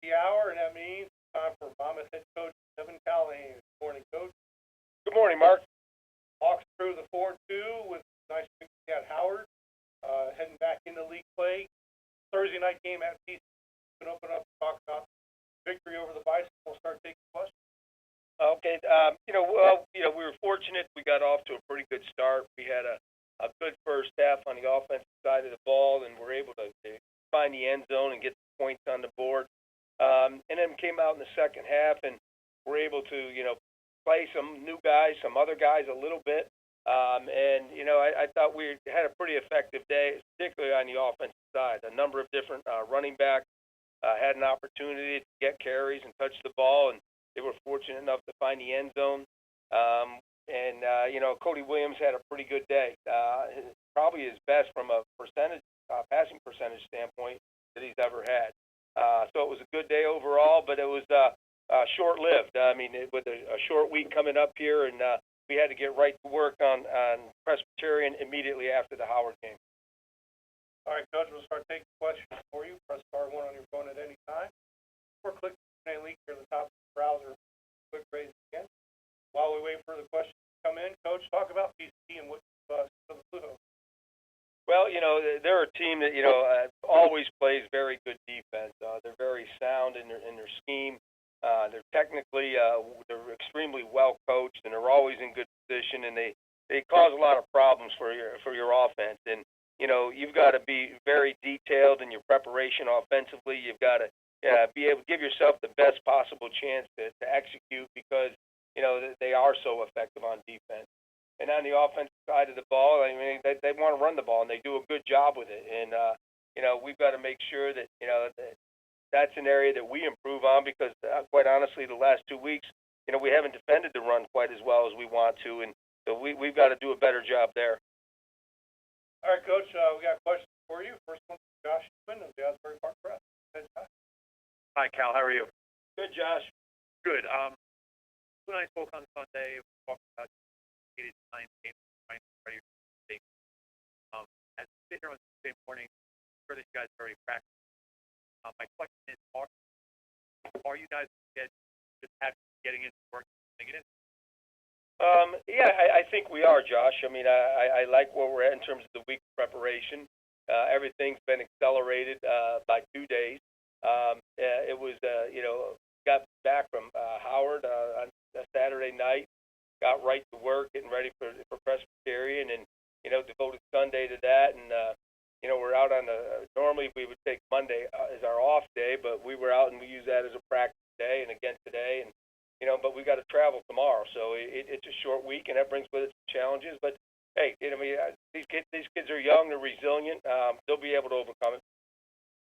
the hour, and that means it's time for Monmouth head coach Kevin Callahan. Good morning, Coach. Good morning, Mark. Hawks through the 4-2 with a nice victory at Howard, heading back into league play. Thursday night game at PC. We can open up and talk about victory over the Bison. We'll start taking questions. Okay, we were fortunate. We got off to a pretty good start. We had a good first half on the offensive side of the ball, and were able to find the end zone and get the points on the board. And then came out in the second half and were able to, play some new guys, some other guys a little bit. I thought we had a pretty effective day, particularly on the offensive side. A number of different running backs had an opportunity to get carries and touch the ball, and they were fortunate enough to find the end zone. Cody Williams had a pretty good day. Probably his best from a passing percentage standpoint that he's ever had. So it was a good day overall, but it was short-lived. With a short week coming up here, and we had to get right to work on Presbyterian immediately after the Howard game. All right, Coach, we'll start taking questions for you. Press star 1 on your phone at any time, or click the Q&A link here at the top of the browser. Click raise again. While we wait for the questions to come in, Coach, talk about PC and what you've seen of the Pluto. Well, they're a team that always plays very good defense. They're very sound in their scheme. They're technically they're extremely well coached, and they're always in good position. And they cause a lot of problems for your offense. And you've got to be very detailed in your preparation offensively. You've got to be able to give yourself the best possible chance to execute, because they are so effective on defense. And on the offensive side of the ball, they want to run the ball, and they do a good job with it. And we've got to make sure that that's an area that we improve on, because quite honestly, the last 2 weeks, we haven't defended the run quite as well as we want to, and so we've got to do a better job there. All right, Coach, we got questions for you. First one from Josh Quinn of the Asbury Park Press. Hi, Cal. How are you? Good, Josh. Good. When I spoke on Sunday, we talked about the time game, trying to ready for the state. As we sit here on Tuesday morning, I'm sure that you guys are already practicing. My question is, are you guys just getting into work and getting in? I think we are, Josh. I like where we're at in terms of the week preparation. Everything's been accelerated by 2 days. It was, got back from Howard on Saturday night, got right to work, getting ready for Presbyterian, and devoted Sunday to that. And we're out on normally we would take Monday as our off day, but we were out and we use that as a practice day, and again today. And but we got to travel tomorrow, so it's a short week, and that brings with it some challenges. But hey, these kids are young, they're resilient. They'll be able to overcome it.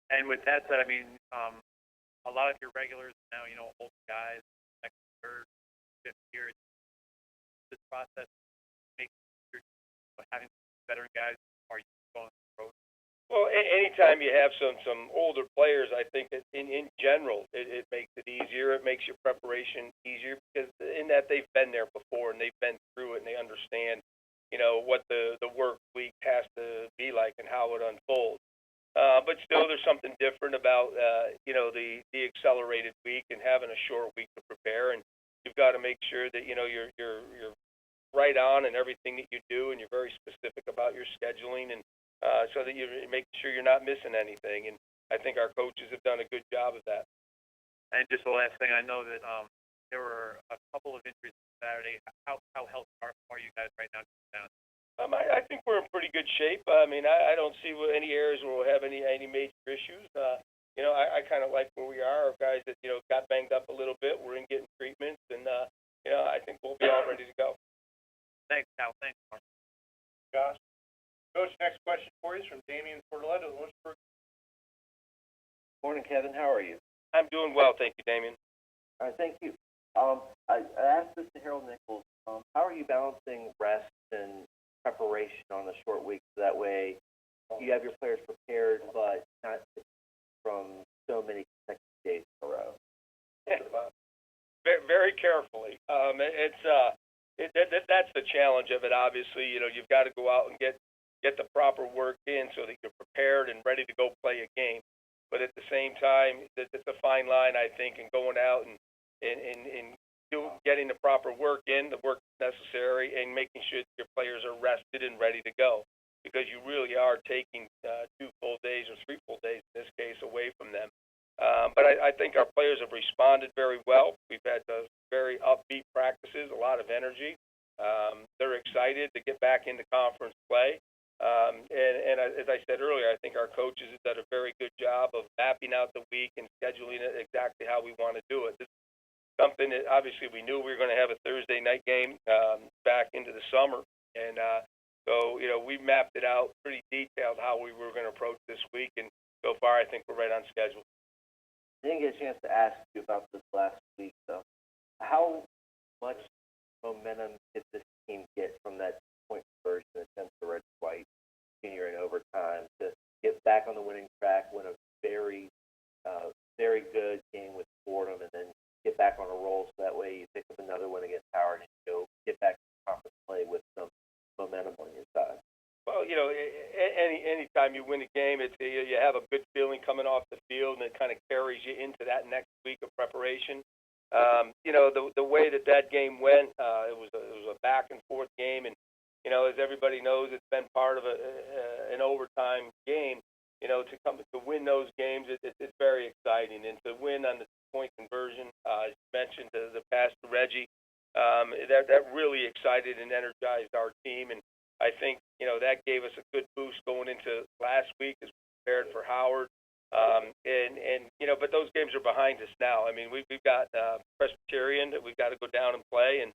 And with that said, a lot of your regulars now, old guys, second, third, fifth year. This process makes having veteran guys, are you going the road? Well, anytime you have some older players, I think that in general it makes it easier. It makes your preparation easier, because in that they've been there before and they've been through it, and they understand what the work week has to be like and how it unfolds. But still, there's something different about the accelerated week and having a short week to prepare. And you've got to make sure that you're right on in everything that you do, and you're very specific about your scheduling, and so that you make sure you're not missing anything. And I think our coaches have done a good job of that. And just the last thing, I know that there were a couple of injuries Saturday. How healthy are you guys right now? I think we're in pretty good shape. I don't see any areas where we'll have any major issues. I kind of like where we are. Our guys that got banged up a little bit, we're in getting treatments, and I think we'll be all ready to go. Thanks, Cal. Thanks, Mark. Josh. Coach, next question for you is from Damian Portoletto of Lynchburg. Morning, Kevin. How are you? I'm doing well, thank you, Damian. All right, thank you. I asked this to Harold Nichols. How are you balancing rest and preparation on the short week, so that way you have your players prepared, but not from so many consecutive days in a row? Very carefully. That's the challenge of it. Obviously, you've got to go out and get the proper work in so that you're prepared and ready to go play a game. but at the same time, it's a fine line, I think, in going out and getting the proper work in, the work necessary, and making sure that your players are rested and ready to go, because you really are taking 2 full days or 3 full days in this case away from them. But I think our players have responded very well. We've had very upbeat practices, a lot of energy. They're excited to get back into conference play. As I said earlier, I think our coaches have done a very good job of mapping out the week and scheduling it exactly how we want to do it. This is something that obviously we knew we were going to have a Thursday night game back into the summer. And so, we mapped it out pretty detailed how we were going to approach this week. And so far, I think we're right on schedule. I didn't get a chance to ask you about this last week, though. How much momentum did this team get from that point conversion against the Red White junior in overtime to get back on the winning track, win a very, very good game with Fordham, and then get back on a roll so that way you pick up another win against Howard and get back to conference play with some momentum on your side? Well, any time you win a game, you have a good feeling coming off the field, and it kind of carries you into that next week of preparation. The way that game went, it was a back and forth game, and as everybody knows, it's been part of an overtime game. To win those games, it's very exciting, and to win on the point conversion, as you mentioned, the pass to Reggie, that really excited and energized our team, and I think that gave us a good boost going into last week as we prepared for Howard. But those games are behind us now. I mean, we've got Presbyterian that we've got to go down and play, and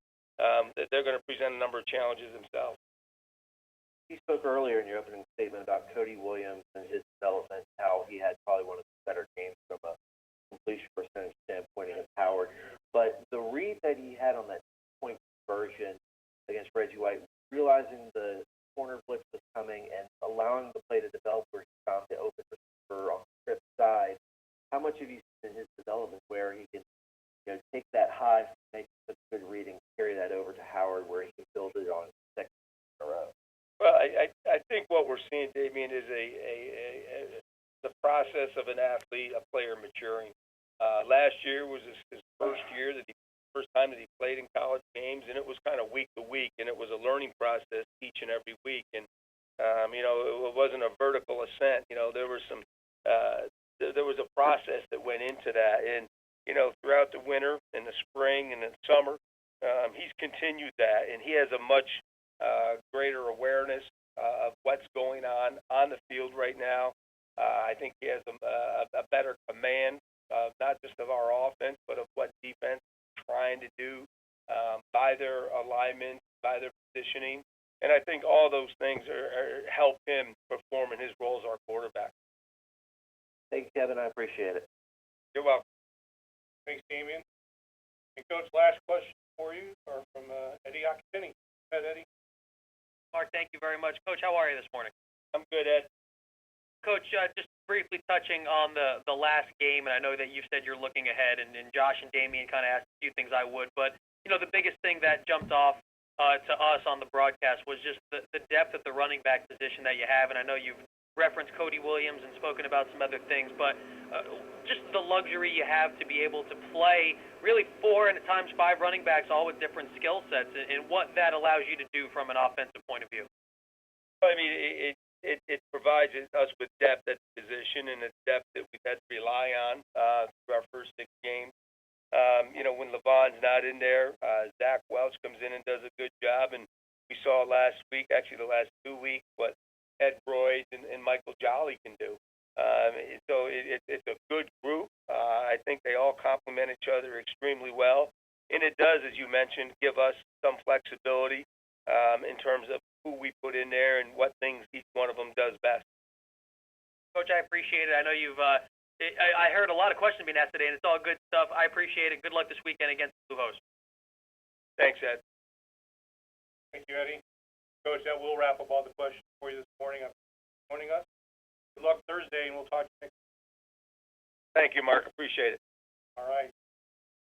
they're going to present a number of challenges themselves. You spoke earlier in your opening statement about Cody Williams and his development, how he had probably one of the better games from a completion percentage standpoint against Howard. But the read that he had on that point conversion against Reggie White, realizing the corner blitz was coming and allowing the play to develop where he found the open receiver on the trip side, how much have you seen in his development where he can take that high, make such good reading, carry that over to Howard where he can build it on second in a row? Well, I think what we're seeing, Damien, is the process of an athlete, a player maturing. Last year was his first time that he played in college games, and it was kind of week to week, and it was a learning process each and every week. And it wasn't a vertical ascent. There was there was a process that went into that, and throughout the winter and the spring and the summer, he's continued that, and he has a much greater awareness of what's going on the field right now. I think he has a better command, not just of our offense, but of what defense is trying to do by their alignment, by their positioning. And I think all those things help him perform in his role as our quarterback. Thank you, Kevin. I appreciate it. You're welcome. Thanks, Damien. And Coach, last question for you are from Eddie Occhini. Go ahead, Eddie. Mark, thank you very much. Coach, how are you this morning? I'm good, Ed. Coach, just briefly touching on the last game, and I know that you said you're looking ahead, and Josh and Damien kind of asked a few things I would, but, the biggest thing that jumped off to us on the broadcast was just the depth at the running back position that you have, and I know you've referenced Cody Williams and spoken about some other things, but just the luxury you have to be able to play really 4 and at times 5 running backs, all with different skill sets, and what that allows you to do from an offensive point of view. I mean, it provides us with depth at the position, and it's depth that we've had to rely on through our first 6 games. When LaVon's not in there, Zach Welch comes in and does a good job, and we saw last week, actually the last 2 weeks, what Ed Royd and Michael Jolly can do. So it's a good group. I think they all complement each other extremely well, and it does, as you mentioned, give us some flexibility in terms of who we put in there and what things each one of them does best. Coach, I appreciate it. I know you've I heard a lot of questions being asked today, and it's all good stuff. I appreciate it. Good luck this weekend against the Blue Hose. Thanks, Ed. Thank you, Eddie. Coach, that will wrap up all the questions for you this morning. I'm joining us. Good luck Thursday, and we'll talk to you next week. Thank you, Mark. Appreciate it. All right.